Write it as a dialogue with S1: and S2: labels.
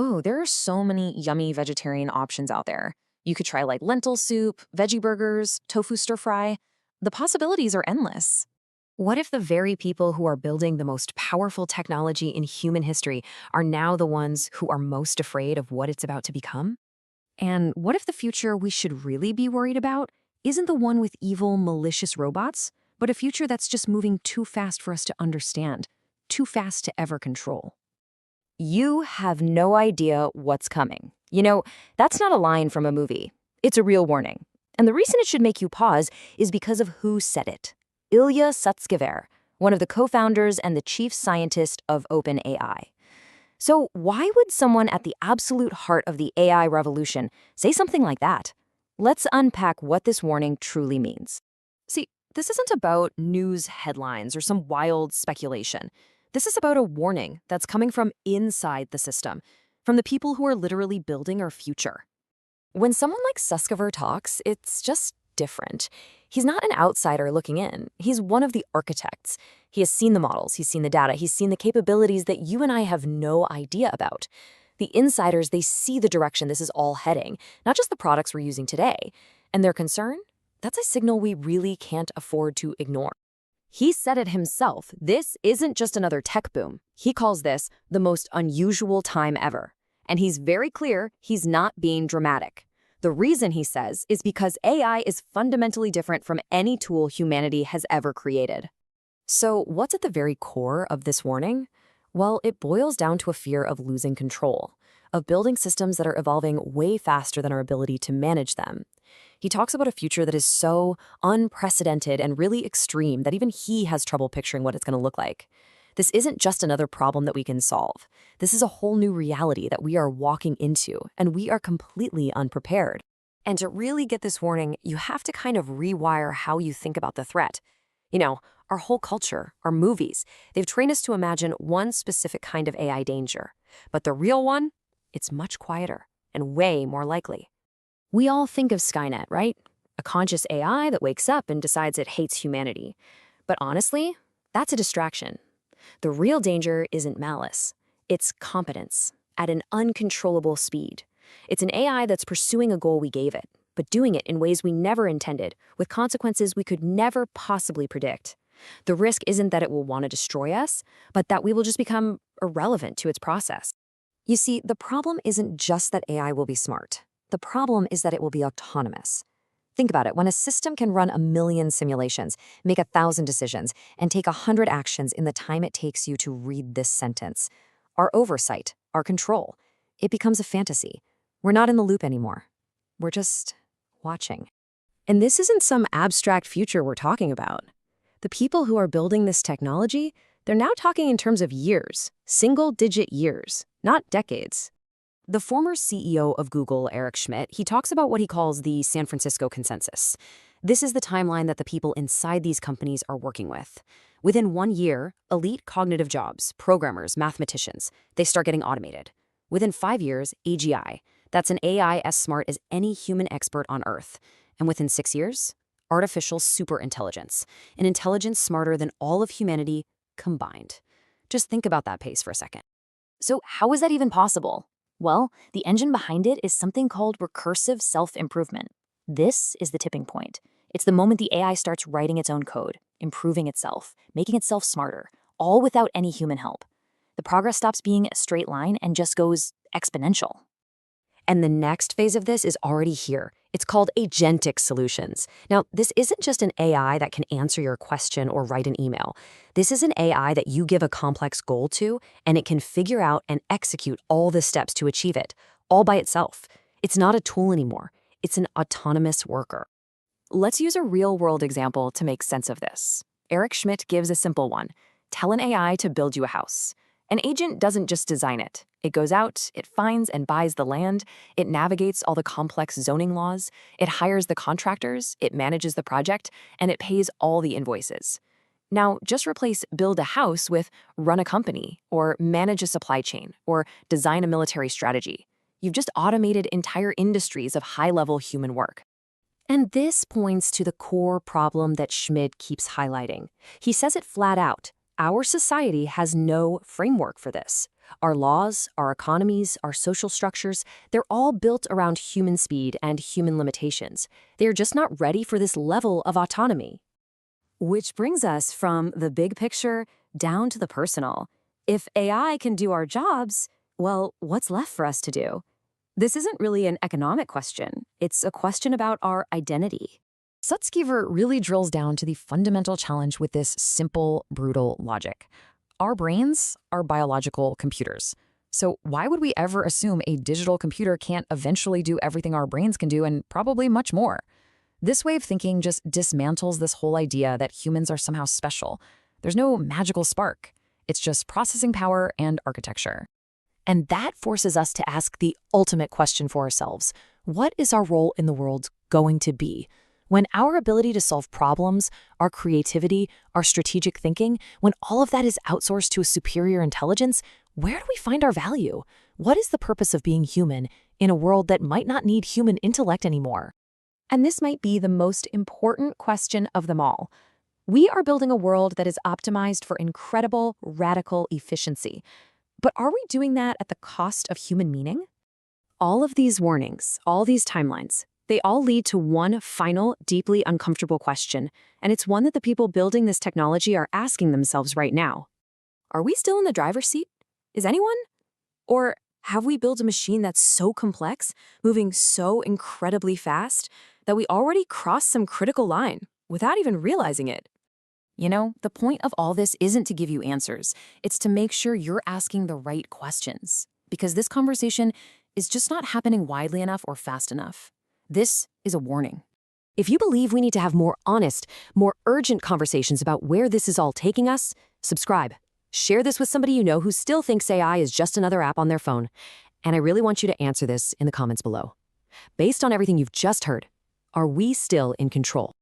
S1: Oh, there are so many yummy vegetarian options out there. You could try like lentil soup, veggie burgers, tofu stir fry. The possibilities are endless.
S2: What if the very people who are building the most powerful technology in human history are now the ones who are most afraid of what it's about to become? And what if the future we should really be worried about isn't the one with evil, malicious robots, but a future that's just moving too fast for us to understand, too fast to ever control?
S3: You have no idea what's coming. That's not a line from a movie. It's a real warning. And the reason it should make you pause is because of who said it. Ilya Sutskever, one of the co-founders and the chief scientist of OpenAI. So why would someone at the absolute heart of the AI revolution say something like that? Let's unpack what this warning truly means.
S2: See, this isn't about news headlines or some wild speculation. This is about a warning that's coming from inside the system, from the people who are literally building our future. When someone like Suskever talks, it's just different. He's not an outsider looking in. He's one of the architects. He has seen the models, he's seen the data, he's seen the capabilities that you and I have no idea about. The insiders, they see the direction this is all heading, not just the products we're using today. And their concern? That's a signal we really can't afford to ignore. He said it himself. This isn't just another tech boom. He calls this the most unusual time ever. And he's very clear he's not being dramatic. The reason, he says, is because AI is fundamentally different from any tool humanity has ever created. So what's at the very core of this warning? Well, it boils down to a fear of losing control, of building systems that are evolving way faster than our ability to manage them. He talks about a future that is so unprecedented and really extreme that even he has trouble picturing what it's going to look like. This isn't just another problem that we can solve. This is a whole new reality that we are walking into, and we are completely unprepared. And to really get this warning, you have to kind of rewire how you think about the threat. Our whole culture, our movies, they've trained us to imagine one specific kind of AI danger. But the real one, it's much quieter and way more likely. We all think of Skynet, right? A conscious AI that wakes up and decides it hates humanity. But honestly, that's a distraction. The real danger isn't malice. It's competence at an uncontrollable speed. It's an AI that's pursuing a goal we gave it, but doing it in ways we never intended, with consequences we could never possibly predict. The risk isn't that it will want to destroy us, but that we will just become irrelevant to its process. You see, the problem isn't just that AI will be smart. The problem is that it will be autonomous. Think about it. When a system can run 1,000,000 simulations, make 1,000 decisions, and take 100 actions in the time it takes you to read this sentence, our oversight, our control, it becomes a fantasy. We're not in the loop anymore. We're just watching. And this isn't some abstract future we're talking about. The people who are building this technology, they're now talking in terms of years, single-digit years, not decades. The former CEO of Google, Eric Schmidt, he talks about what he calls the San Francisco consensus. This is the timeline that the people inside these companies are working with. Within 1 year, elite cognitive jobs, programmers, mathematicians, they start getting automated. Within 5 years, AGI, that's an AI as smart as any human expert on Earth. And within 6 years, artificial superintelligence, an intelligence smarter than all of humanity combined. Just think about that pace for a second.
S1: So how is that even possible? Well, the engine behind it is something called recursive self-improvement. This is the tipping point. It's the moment the AI starts writing its own code, improving itself, making itself smarter, all without any human help. The progress stops being a straight line and just goes exponential.
S2: And the next phase of this is already here. It's called agentic solutions. Now, this isn't just an AI that can answer your question or write an email. This is an AI that you give a complex goal to, and it can figure out and execute all the steps to achieve it, all by itself. It's not a tool anymore. It's an autonomous worker. Let's use a real-world example to make sense of this. Eric Schmidt gives a simple one. Tell an AI to build you a house. An agent doesn't just design it. It goes out, it finds and buys the land, it navigates all the complex zoning laws, it hires the contractors, it manages the project, and it pays all the invoices. Now, just replace build a house with run a company, or manage a supply chain, or design a military strategy. You've just automated entire industries of high-level human work. And this points to the core problem that Schmidt keeps highlighting. He says it flat out. Our society has no framework for this.
S3: Our laws, our economies, our social structures, they're all built around human speed and human limitations. They are just not ready for this level of autonomy. Which brings us from the big picture down to the personal. If AI can do our jobs, well, what's left for us to do? This isn't really an economic question. It's a question about our identity.
S2: Sutskever really drills down to the fundamental challenge with this simple, brutal logic. Our brains are biological computers. So why would we ever assume a digital computer can't eventually do everything our brains can do and probably much more? This way of thinking just dismantles this whole idea that humans are somehow special. There's no magical spark. It's just processing power and architecture. And that forces us to ask the ultimate question for ourselves. What is our role in the world going to be? When our ability to solve problems, our creativity, our strategic thinking, when all of that is outsourced to a superior intelligence, where do we find our value? What is the purpose of being human in a world that might not need human intellect anymore?
S3: And this might be the most important question of them all. We are building a world that is optimized for incredible, radical efficiency. But are we doing that at the cost of human meaning? All of these warnings, all these timelines, they all lead to one final, deeply uncomfortable question, and it's one that the people building this technology are asking themselves right now. Are we still in the driver's seat? Is anyone? Or have we built a machine that's so complex, moving so incredibly fast, that we already crossed some critical line without even realizing it? You know, the point of all this isn't to give you answers. It's to make sure you're asking the right questions. Because this conversation is just not happening widely enough or fast enough. This is a warning. If you believe we need to have more honest, more urgent conversations about where this is all taking us, subscribe. Share this with somebody you know who still thinks AI is just another app on their phone. And I really want you to answer this in the comments below. Based on everything you've just heard, are we still in control?